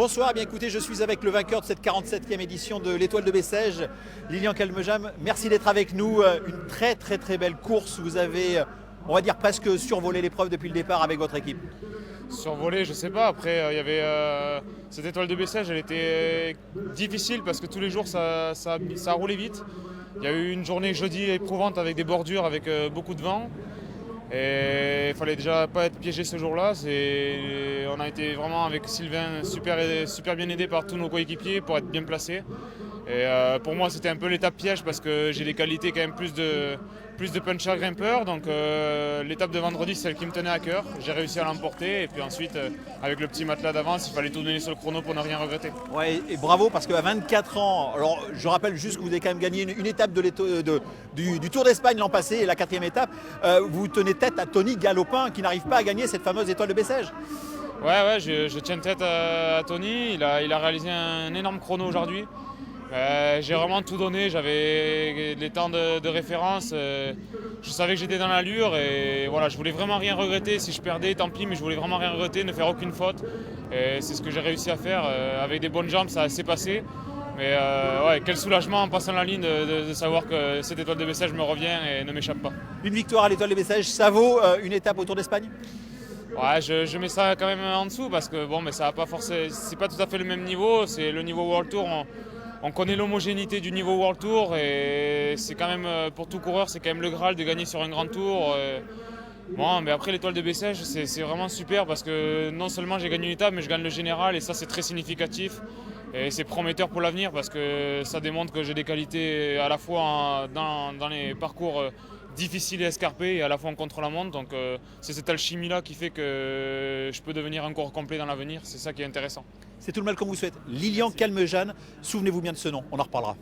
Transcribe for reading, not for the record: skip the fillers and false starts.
Bonsoir, bien écoutez, je suis avec le vainqueur de cette 47e édition de l'Étoile de Bessèges, Lilian Calmejam. Merci d'être avec nous. Une très belle course. Vous avez, on va dire, presque survolé l'épreuve depuis le départ avec votre équipe. Survolé, je sais pas. Après, il y avait cette étoile de Bessèges, elle était difficile parce que tous les jours ça a roulé vite. Il y a eu une journée jeudi éprouvante avec des bordures, avec beaucoup de vent. Et il fallait déjà pas être piégé ce jour-là. On a été vraiment avec Sylvain super bien aidé par tous nos coéquipiers pour être bien placés. Et pour moi, c'était un peu l'étape piège parce que j'ai des qualités quand même plus de puncher grimpeur. Donc l'étape de vendredi, c'est celle qui me tenait à cœur. J'ai réussi à l'emporter. Et puis ensuite, avec le petit matelas d'avance, il fallait tout donner sur le chrono pour ne rien regretter. Ouais, et bravo parce qu'à 24 ans, alors je rappelle juste que vous avez quand même gagné une étape du Tour d'Espagne l'an passé, la 4e étape. Vous tenez tête à Tony Galopin qui n'arrive pas à gagner cette fameuse étoile de Bessèges. Ouais, je tiens tête à Tony. Il a réalisé un énorme chrono aujourd'hui. J'ai vraiment tout donné, j'avais les temps de référence, je savais que j'étais dans l'allure et voilà, je voulais vraiment rien regretter. Si je perdais, tant pis, mais je voulais vraiment rien regretter, ne faire aucune faute. Et c'est ce que j'ai réussi à faire. Avec des bonnes jambes, ça s'est passé. Mais ouais, quel soulagement en passant la ligne de savoir que cette étoile de Bessèges me revient et ne m'échappe pas. Une victoire à l'étoile de Bessèges, ça vaut une étape au Tour d'Espagne? Ouais, je mets ça quand même en dessous parce que bon, mais ça a pas forcément, c'est pas tout à fait le même niveau. C'est le niveau World Tour. On connaît l'homogénéité du niveau World Tour et c'est quand même, pour tout coureur, c'est quand même le Graal de gagner sur un grand tour. Bon, mais après l'étoile de Bessèges, c'est vraiment super parce que non seulement j'ai gagné une étape, mais je gagne le général et ça c'est très significatif. Et c'est prometteur pour l'avenir parce que ça démontre que j'ai des qualités à la fois dans les parcours difficiles et escarpés et à la fois en contre-la-montre. Donc c'est cette alchimie-là qui fait que je peux devenir un coureur complet dans l'avenir. C'est ça qui est intéressant. C'est tout le mal qu'on vous souhaite. Lilian Calmejam, souvenez-vous bien de ce nom, on en reparlera.